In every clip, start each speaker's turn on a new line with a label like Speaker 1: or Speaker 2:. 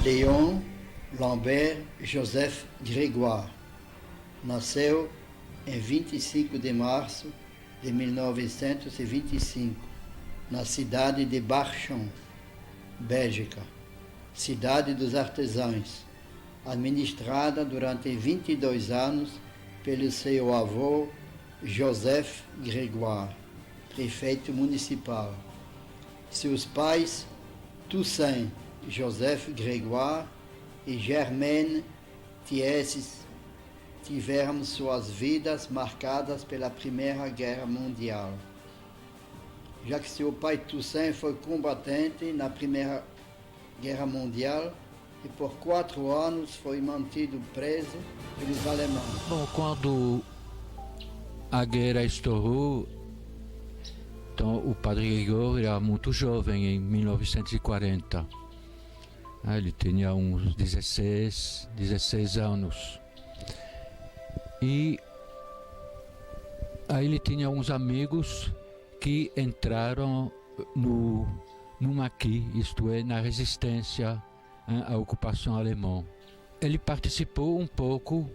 Speaker 1: Léon Lambert Joseph Grégoire nasceu em 25 de março de 1925, na cidade de Barchon, Bélgica, cidade dos artesãos, administrada durante 22 anos pelo seu avô Joseph Grégoire, prefeito municipal. Seus pais, Toussaint Joseph Grégoire e Germaine Thiesses, tiveram suas vidas marcadas pela Primeira Guerra Mundial. Já que seu pai Toussaint foi combatente na Primeira Guerra Mundial e por 4 anos foi mantido preso pelos alemães.
Speaker 2: Bom, quando a guerra estourou, então o padre Gregório era muito jovem, em 1940. Ele tinha uns 16 anos. E aí ele tinha uns amigos que entraram no maquis, isto é, na resistência à ocupação alemã. Ele participou um pouco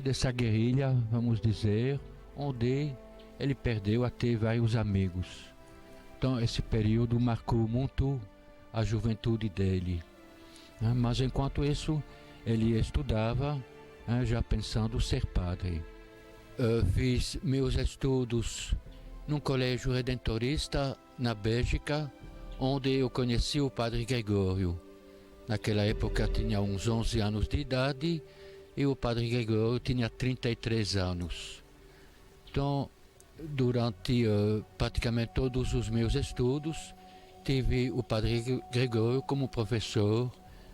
Speaker 2: dessa guerrilha, vamos dizer, onde ele perdeu até vários amigos. Então esse período marcou muito a juventude dele. Mas enquanto isso, ele estudava, já pensando ser padre. Fiz meus estudos num colégio redentorista na Bélgica, onde eu conheci o padre Gregório. Naquela época tinha uns 11 anos de idade e o padre Gregório tinha 33 anos. Então, durante praticamente todos os meus estudos, tive o padre Gregório como professor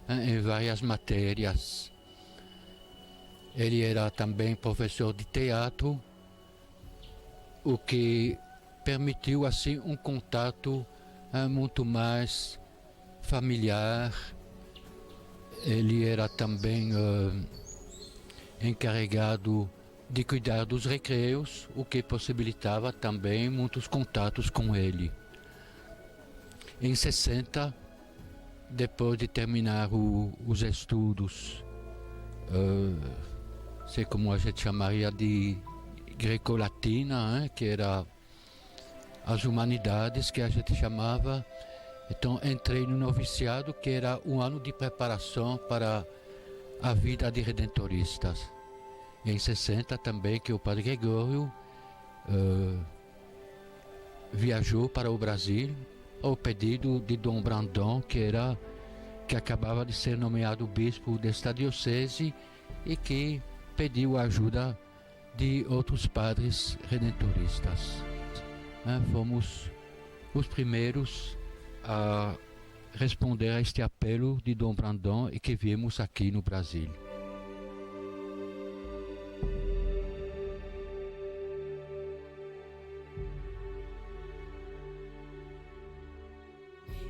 Speaker 2: em várias matérias. Ele era também professor de teatro, o que permitiu assim um contato muito mais familiar. Ele era também encarregado de cuidar dos recreios, o que possibilitava também muitos contatos com ele. Em 60, depois de terminar os estudos, sei como a gente chamaria de greco-latina, que era as humanidades que a gente chamava. Então entrei no noviciado, que era um ano de preparação para a vida de redentoristas. E em 60 também que o padre Gregório viajou para o Brasil ao pedido de Dom Brandão, que acabava de ser nomeado bispo desta diocese e que pediu a ajuda de outros padres redentoristas. Fomos os primeiros a responder a este apelo de Dom Brandão e que vimos aqui no Brasil.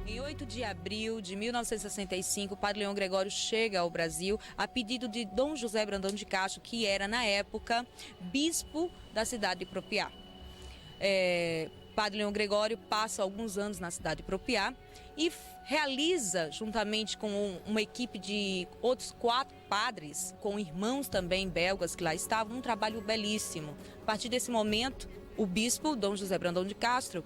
Speaker 3: Em 8 de abril de 1965, o padre Leão Gregório chega ao Brasil a pedido de Dom José Brandão de Castro, que era, na época, bispo da cidade de Propiá. Padre Leão Gregório passa alguns anos na cidade de Propiá e realiza, juntamente com uma equipe de outros 4 padres, com irmãos também belgas que lá estavam, um trabalho belíssimo. A partir desse momento, o bispo, Dom José Brandão de Castro,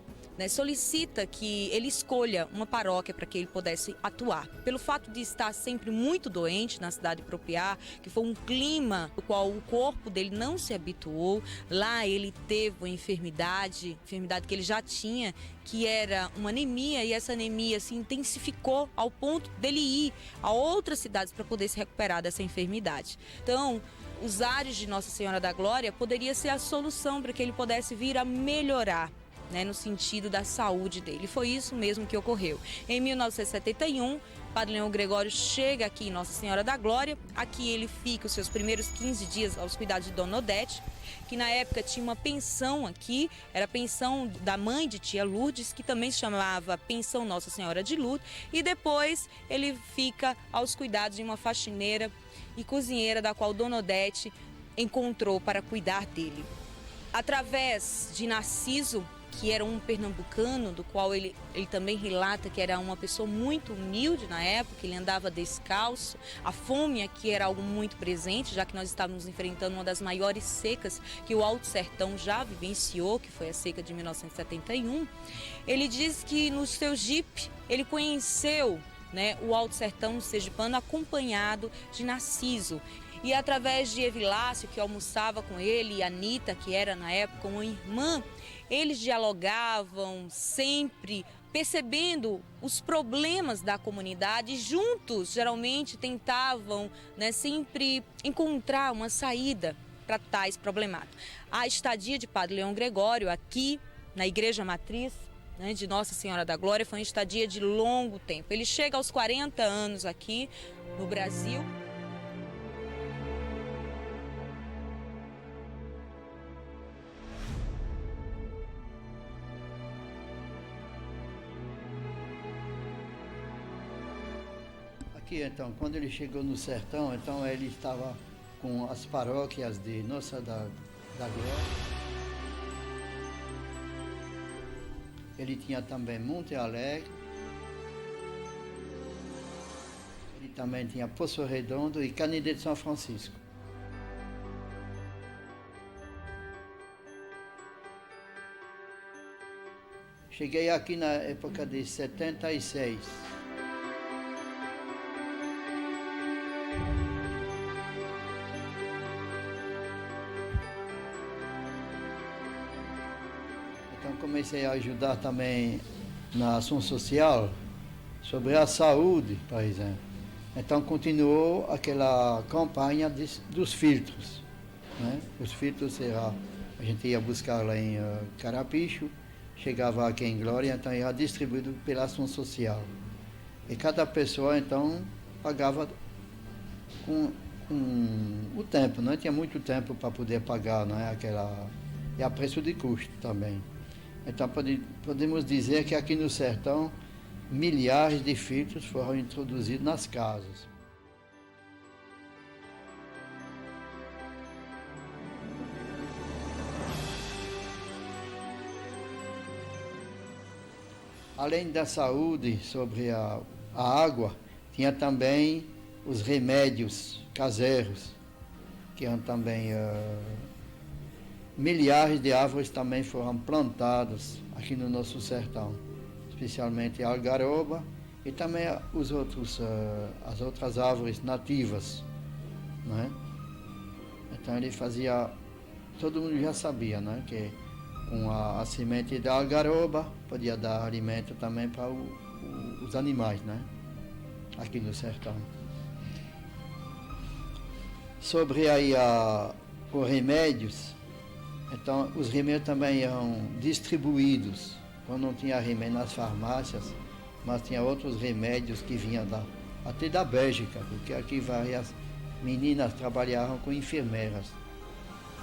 Speaker 3: solicita que ele escolha uma paróquia para que ele pudesse atuar. Pelo fato de estar sempre muito doente na cidade de Propiá, que foi um clima no qual o corpo dele não se habituou, lá ele teve uma enfermidade que ele já tinha, que era uma anemia, e essa anemia se intensificou ao ponto dele ir a outras cidades para poder se recuperar dessa enfermidade. Então, os ares de Nossa Senhora da Glória poderia ser a solução para que ele pudesse vir a melhorar, no sentido da saúde dele. Foi isso mesmo que ocorreu. Em 1971, Padre Leão Gregório chega aqui em Nossa Senhora da Glória. Aqui ele fica os seus primeiros 15 dias aos cuidados de Dona Odete, que na época tinha uma pensão aqui, era a pensão da mãe de tia Lourdes, que também se chamava Pensão Nossa Senhora de Lourdes, e depois ele fica aos cuidados de uma faxineira e cozinheira, da qual Dona Odete encontrou para cuidar dele. Através de Narciso, que era um pernambucano, do qual ele também relata que era uma pessoa muito humilde na época, ele andava descalço. A fome aqui era algo muito presente, já que nós estávamos enfrentando uma das maiores secas que o Alto Sertão já vivenciou, que foi a seca de 1971. Ele diz que no seu jipe ele conheceu, né, o Alto Sertão sergipano acompanhado de Narciso. E através de Evilácio, que almoçava com ele, e Anita, que era na época uma irmã, eles dialogavam sempre, percebendo os problemas da comunidade, e juntos geralmente tentavam, né, sempre encontrar uma saída para tais problemáticas. A estadia de Padre Leão Gregório aqui na Igreja Matriz, né, de Nossa Senhora da Glória, foi uma estadia de longo tempo. Ele chega aos 40 anos aqui no Brasil.
Speaker 1: Aqui, então, quando ele chegou no sertão, então ele estava com as paróquias de Nossa da Glória. Ele tinha também Monte Alegre. Ele também tinha Poço Redondo e Canindé de São Francisco. Cheguei aqui na época de 76. Então comecei a ajudar também na ação social, sobre a saúde, por exemplo. Então continuou aquela campanha dos filtros, né? Os filtros a gente ia buscar lá em Carapicho, chegava aqui em Glória, então era distribuído pela ação social. E cada pessoa então pagava com o tempo, não tinha muito tempo para poder pagar, não é? E a preço de custo também. Então podemos dizer que aqui no sertão milhares de filtros foram introduzidos nas casas. Além da saúde, sobre a água, tinha também os remédios caseiros, que eram também milhares de árvores também foram plantadas aqui no nosso sertão, especialmente a algaroba e também as outras árvores nativas, né? Então ele fazia, todo mundo já sabia, né, que com a semente da algaroba podia dar alimento também para os animais, né, aqui no sertão. Sobre aí os remédios, então os remédios também eram distribuídos, quando não tinha remédio nas farmácias, mas tinha outros remédios que vinham até da Bélgica, porque aqui várias meninas trabalhavam com enfermeiras.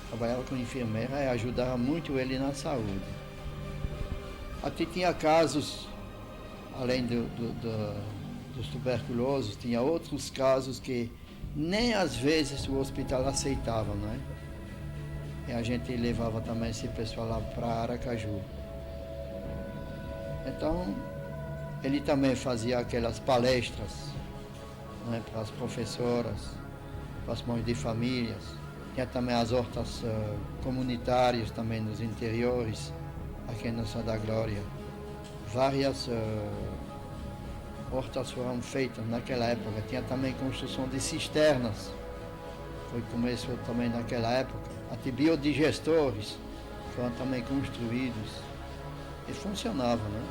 Speaker 1: Trabalhava com enfermeira e ajudava muito ele na saúde. Até tinha casos, além dos tuberculosos, tinha outros casos que nem às vezes o hospital aceitava, não é? E a gente levava também esse pessoal lá para Aracaju. Então, ele também fazia aquelas palestras, né, para as professoras, para as mães de famílias. Tinha também as hortas comunitárias também nos interiores, aqui em Nossa da Glória. Várias hortas foram feitas naquela época. Tinha também construção de cisternas, começou também naquela época. Até biodigestores foram também construídos e funcionavam, né?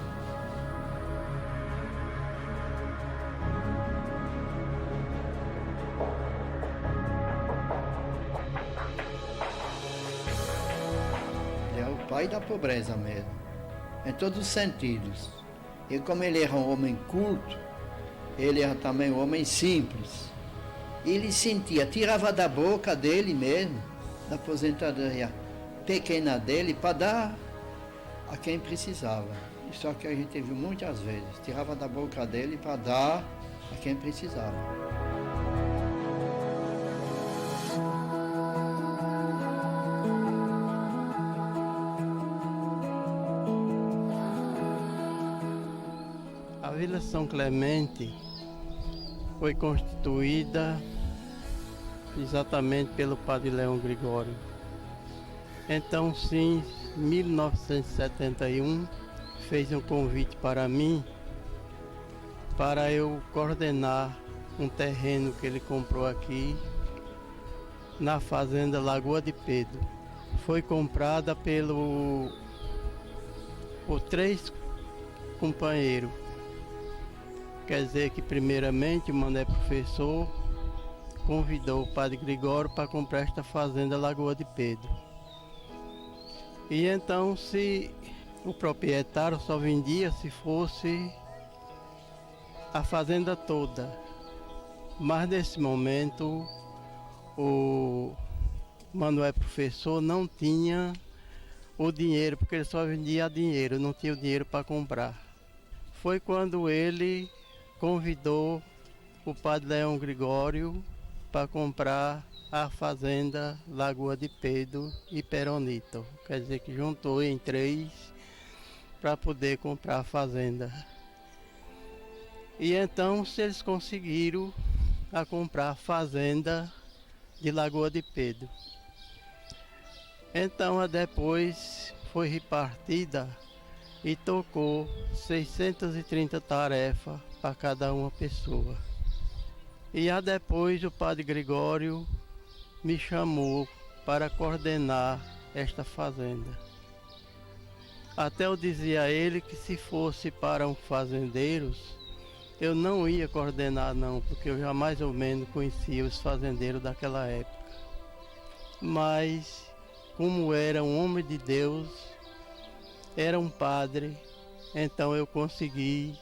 Speaker 1: Pai da pobreza mesmo, em todos os sentidos. E como ele era um homem culto, ele era também um homem simples. Ele sentia, tirava da boca dele mesmo, da aposentadoria pequena dele, para dar a quem precisava. Isso que a gente viu muitas vezes, tirava da boca dele para dar a quem precisava.
Speaker 4: Vila São Clemente foi constituída exatamente pelo padre Leão Gregório. Então, sim, em 1971, fez um convite para mim, para eu coordenar um terreno que ele comprou aqui, na fazenda Lagoa de Pedro. Foi comprada por 3 companheiros. Quer dizer que, primeiramente, o Mané Professor convidou o padre Gregório para comprar esta fazenda Lagoa de Pedro. E então, se o proprietário só vendia se fosse a fazenda toda. Mas nesse momento, o Manuel Professor não tinha o dinheiro, porque ele só vendia dinheiro, não tinha o dinheiro para comprar. Foi quando ele convidou o padre Leão Gregório para comprar a fazenda Lagoa de Pedro e Peronito. Quer dizer que juntou em 3 para poder comprar a fazenda. E então, se eles conseguiram a comprar a fazenda de Lagoa de Pedro. Então, depois foi repartida e tocou 630 tarefas para cada uma pessoa. E depois o padre Gregório me chamou para coordenar esta fazenda. Até eu dizia a ele que se fosse para um fazendeiros, eu não ia coordenar não, porque eu já mais ou menos conhecia os fazendeiros daquela época. Mas, como era um homem de Deus, era um padre, então eu consegui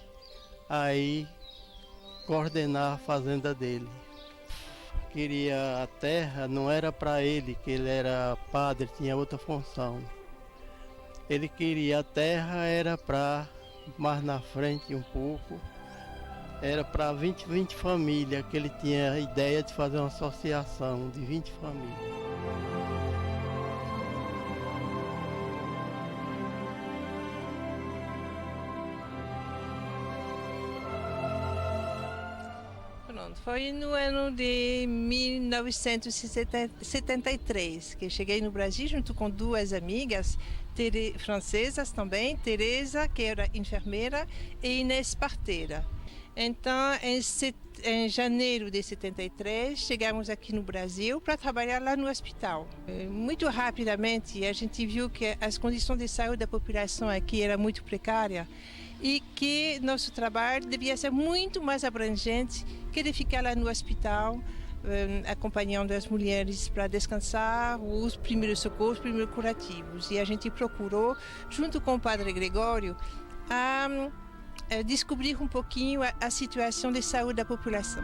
Speaker 4: aí coordenar a fazenda dele. Queria a terra, não era para ele, que ele era padre, tinha outra função. Ele queria a terra, era para mais na frente um pouco, era para 20 famílias, que ele tinha a ideia de fazer uma associação de 20 famílias.
Speaker 5: Foi no ano de 1973 que cheguei no Brasil junto com 2 amigas francesas também, Teresa, que era enfermeira, e Inês Parteira. Então, em janeiro de 73, chegamos aqui no Brasil para trabalhar lá no hospital. Muito rapidamente, a gente viu que as condições de saúde da população aqui eram muito precárias e que nosso trabalho devia ser muito mais abrangente que de ficar lá no hospital, acompanhando as mulheres para descansar, os primeiros socorros, os primeiros curativos. E a gente procurou, junto com o padre Gregório, descobrir um pouquinho a situação de saúde da população.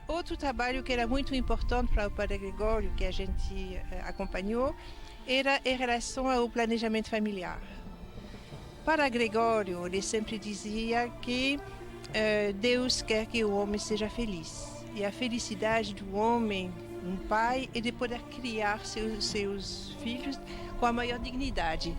Speaker 5: Outro trabalho que era muito importante para o padre Gregório, que a gente acompanhou, era em relação ao planejamento familiar. Para Gregório, ele sempre dizia que Deus quer que o homem seja feliz. E a felicidade do homem, um pai, é de poder criar seus filhos com a maior dignidade.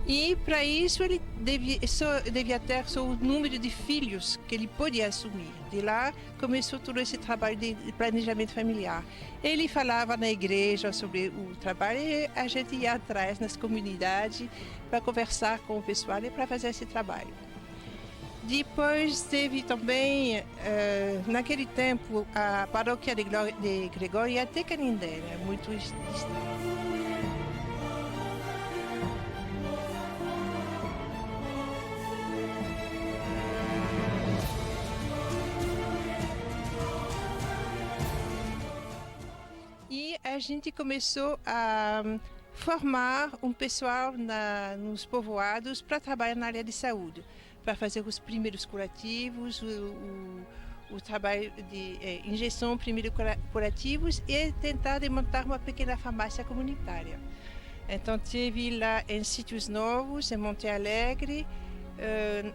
Speaker 5: E para isso ele devia ter só o número de filhos que ele podia assumir. De lá começou todo esse trabalho de planejamento familiar. Ele falava na igreja sobre o trabalho e a gente ia atrás nas comunidades para conversar com o pessoal e para fazer esse trabalho. Depois teve também, naquele tempo, a paróquia de Gregório ia até Canindé, muito distante. E a gente começou a formar um pessoal nos povoados para trabalhar na área de saúde, para fazer os primeiros curativos, o trabalho de injeção, primeiros curativos e tentar montar uma pequena farmácia comunitária. Então teve lá em sítios novos, em Monte Alegre,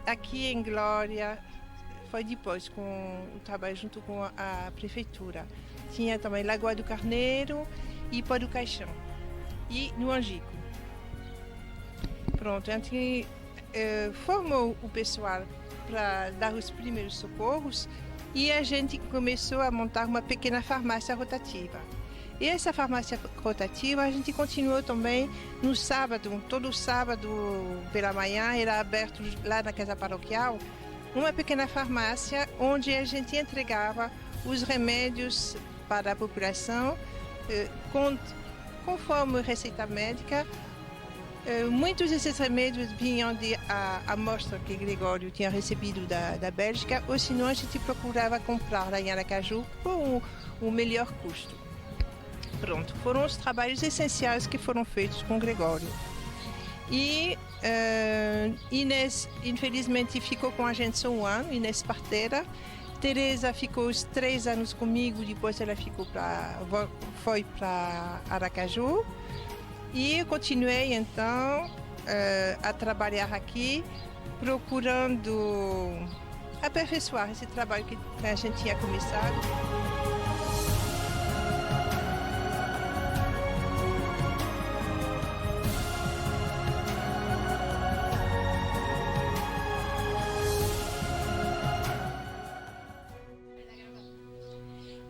Speaker 5: aqui em Glória, foi depois, com o trabalho junto com a prefeitura. Tinha também Lagoa do Carneiro e Pó do Caixão. E no Angico. Pronto, a gente formou o pessoal para dar os primeiros socorros e a gente começou a montar uma pequena farmácia rotativa. E essa farmácia rotativa a gente continuou também no sábado, todo sábado pela manhã era aberto lá na casa paroquial uma pequena farmácia onde a gente entregava os remédios para a população conforme receita médica. Muitos desses remédios vinham de amostra que Gregório tinha recebido da Bélgica, ou senão a gente procurava comprar lá em Aracaju por um melhor custo. Pronto, foram os trabalhos essenciais que foram feitos com Gregório. E Inês, infelizmente, ficou com a gente só um ano, Inês Parteira. Teresa ficou os 3 anos comigo, depois ela foi para Aracaju. E eu continuei, então, a trabalhar aqui, procurando aperfeiçoar esse trabalho que a gente tinha começado.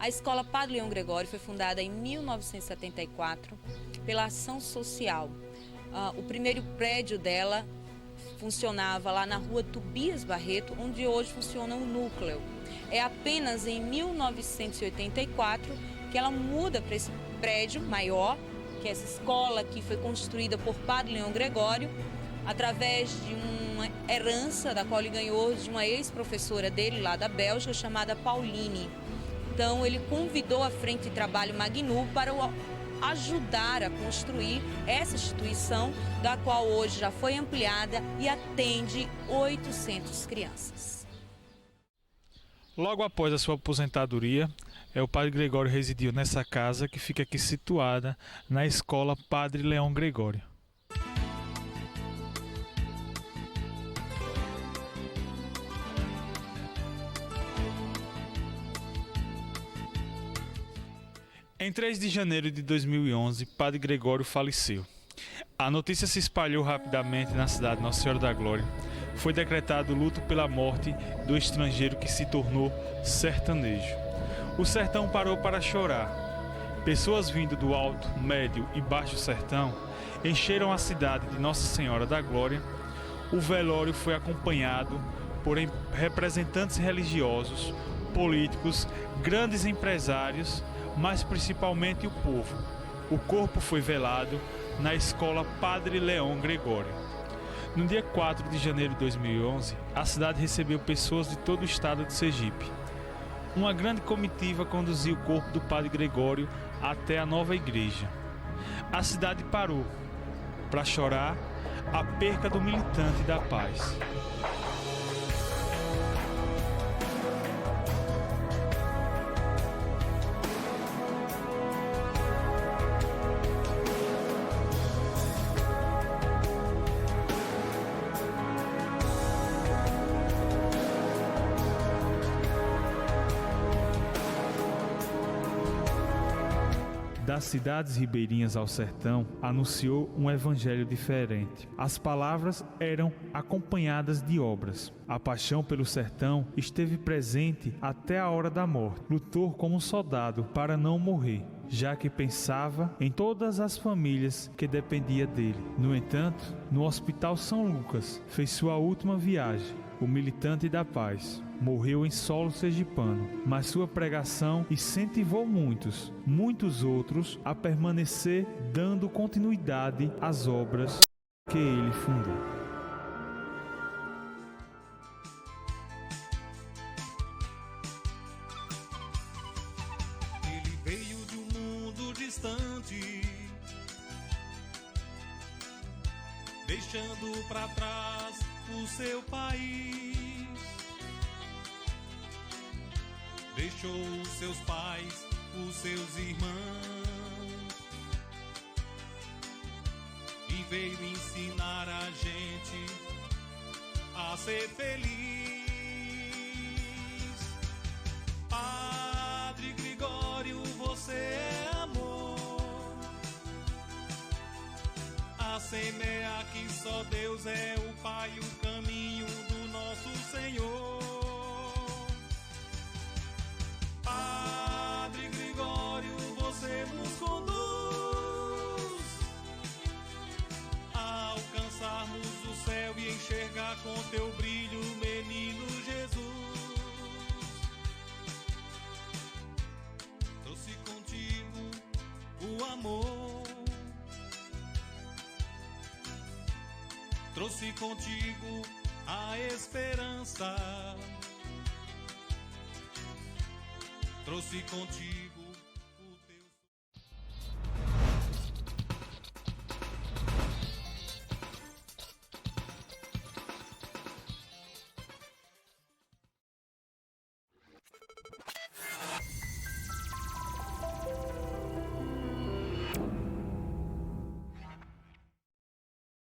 Speaker 3: A Escola Padre Leão Gregório foi fundada em 1974 pela Ação Social. O primeiro prédio dela funcionava lá na rua Tobias Barreto, onde hoje funciona o núcleo. É apenas em 1984 que ela muda para esse prédio maior, que é essa escola que foi construída por Padre Leão Gregório, através de uma herança da qual ele ganhou de uma ex-professora dele lá da Bélgica, chamada Pauline. Então, ele convidou a Frente de Trabalho Magnu para ajudar a construir essa instituição, da qual hoje já foi ampliada e atende 800 crianças.
Speaker 6: Logo após a sua aposentadoria, o Padre Gregório residiu nessa casa que fica aqui situada na Escola Padre Leão Gregório. Em 3 de janeiro de 2011, Padre Gregório faleceu. A notícia se espalhou rapidamente na cidade de Nossa Senhora da Glória. Foi decretado luto pela morte do estrangeiro que se tornou sertanejo. O sertão parou para chorar. Pessoas vindo do alto, médio e baixo sertão encheram a cidade de Nossa Senhora da Glória. O velório foi acompanhado por representantes religiosos, políticos, grandes empresários, mas principalmente o povo. O corpo foi velado na Escola Padre Leão Gregório. No dia 4 de janeiro de 2011, a cidade recebeu pessoas de todo o estado de Sergipe. Uma grande comitiva conduziu o corpo do Padre Gregório até a nova igreja. A cidade parou para chorar a perca do militante da paz. Das cidades ribeirinhas ao sertão, anunciou um evangelho diferente. As palavras eram acompanhadas de obras. A paixão pelo sertão esteve presente até a hora da morte. Lutou como um soldado para não morrer, já que pensava em todas as famílias que dependiam dele. No entanto, no Hospital São Lucas, fez sua última viagem. O militante da paz morreu em solo sergipano, mas sua pregação incentivou muitos outros a permanecer, dando continuidade às obras que ele fundou.
Speaker 7: Ele veio de um mundo distante, deixando para trás o seu país. Deixou os seus pais, os seus irmãos, e veio ensinar a gente a ser feliz. só Deus é o Pai, o caminho do nosso Senhor. Padre Gregório, você nos conduz a alcançarmos o céu e enxergar com teu brilho, menino Jesus. Trouxe contigo o amor, trouxe contigo a esperança, trouxe contigo